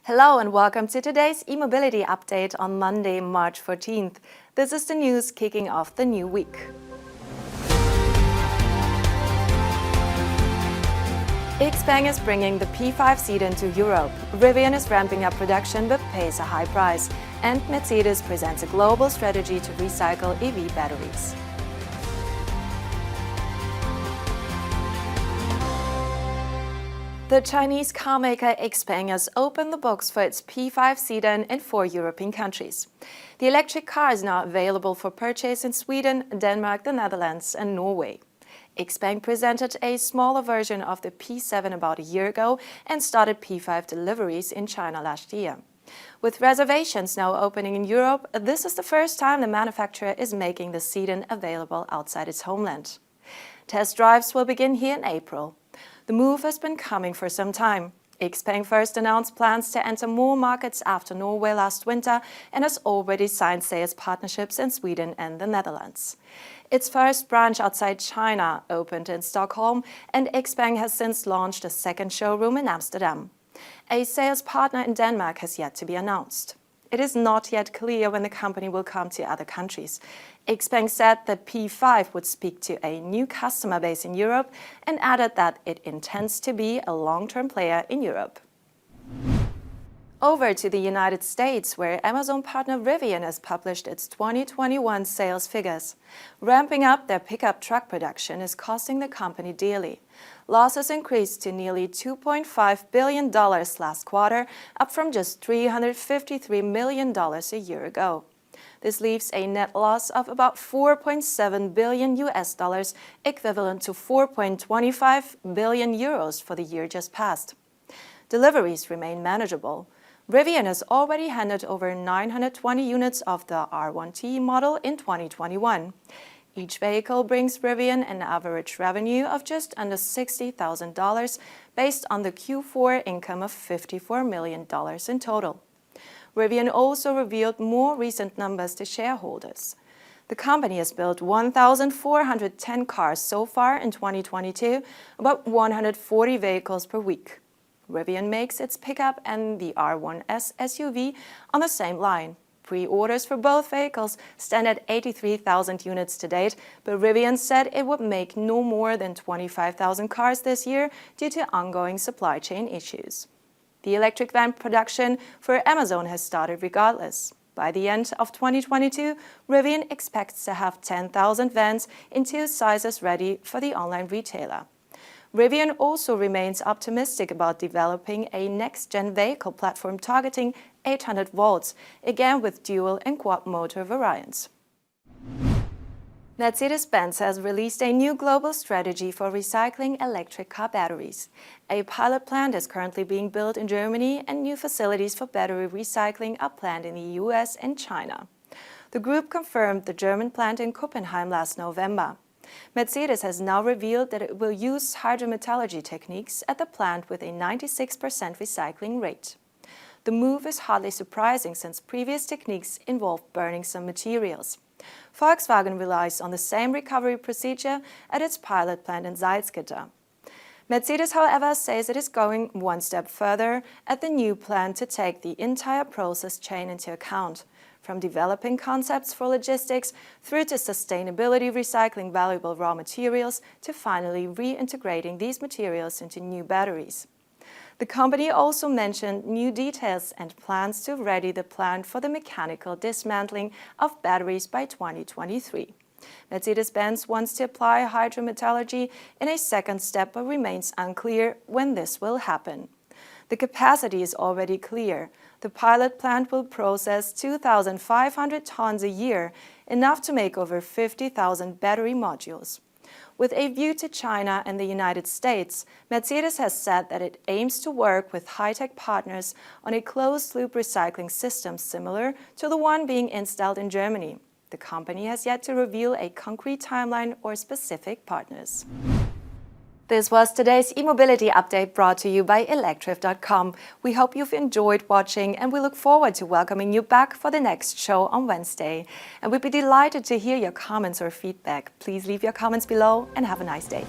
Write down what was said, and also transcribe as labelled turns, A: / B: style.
A: Hello and welcome to today's eMobility update on Monday, March 14th. This is the news kicking off the new week. Xpeng is bringing the P5 sedan to Europe. Rivian is ramping up production but pays a high price. And Mercedes presents a global strategy to recycle EV batteries. The Chinese carmaker Xpeng has opened the books for its P5 sedan in 4 European countries. The electric car is now available for purchase in Sweden, Denmark, the Netherlands and Norway. Xpeng presented a smaller version of the P7 about a year ago and started P5 deliveries in China last year. With reservations now opening in Europe, this is the first time the manufacturer is making the sedan available outside its homeland. Test drives will begin here in April. The move has been coming for some time. Xpeng first announced plans to enter more markets after Norway last winter and has already signed sales partnerships in Sweden and the Netherlands. Its first branch outside China opened in Stockholm, and Xpeng has since launched a second showroom in Amsterdam. A sales partner in Denmark has yet to be announced. It is not yet clear when the company will come to other countries. Xpeng said that P5 would speak to a new customer base in Europe and added that it intends to be a long-term player in Europe. Over to the United States, where Amazon partner Rivian has published its 2021 sales figures. Ramping up their pickup truck production is costing the company dearly. Losses increased to nearly $2.5 billion last quarter, up from just $353 million a year ago. This leaves a net loss of about $4.7 billion US, equivalent to 4.25 billion euros for the year just passed. Deliveries remain manageable. Rivian has already handed over 920 units of the R1T model in 2021. Each vehicle brings Rivian an average revenue of just under $60,000 based on the Q4 income of $54 million in total. Rivian also revealed more recent numbers to shareholders. The company has built 1,410 cars so far in 2022, about 140 vehicles per week. Rivian makes its pickup and the R1S SUV on the same line. Pre-orders for both vehicles stand at 83,000 units to date, but Rivian said it would make no more than 25,000 cars this year due to ongoing supply chain issues. The electric van production for Amazon has started regardless. By the end of 2022, Rivian expects to have 10,000 vans in 2 sizes ready for the online retailer. Rivian also remains optimistic about developing a next-gen vehicle platform targeting 800 volts, again with dual and quad motor variants. Mercedes-Benz has released a new global strategy for recycling electric car batteries. A pilot plant is currently being built in Germany, and new facilities for battery recycling are planned in the US and China. The group confirmed the German plant in Copenhagen last November. Mercedes has now revealed that it will use hydrometallurgy techniques at the plant with a 96% recycling rate. The move is hardly surprising since previous techniques involved burning some materials. Volkswagen relies on the same recovery procedure at its pilot plant in Salzgitter. Mercedes, however, says it is going one step further at the new plant to take the entire process chain into account, from developing concepts for logistics through to sustainability, recycling valuable raw materials, to finally reintegrating these materials into new batteries. The company also mentioned new details and plans to ready the plant for the mechanical dismantling of batteries by 2023. Mercedes-Benz wants to apply hydrometallurgy in a second step, but remains unclear when this will happen. The capacity is already clear. The pilot plant will process 2,500 tons a year, enough to make over 50,000 battery modules. With a view to China and the United States, Mercedes has said that it aims to work with high-tech partners on a closed-loop recycling system similar to the one being installed in Germany. The company has yet to reveal a concrete timeline or specific partners. This was today's eMobility update brought to you by electrif.com. We hope you've enjoyed watching, and we look forward to welcoming you back for the next show on Wednesday. And we'd be delighted to hear your comments or feedback. Please leave your comments below and have a nice day.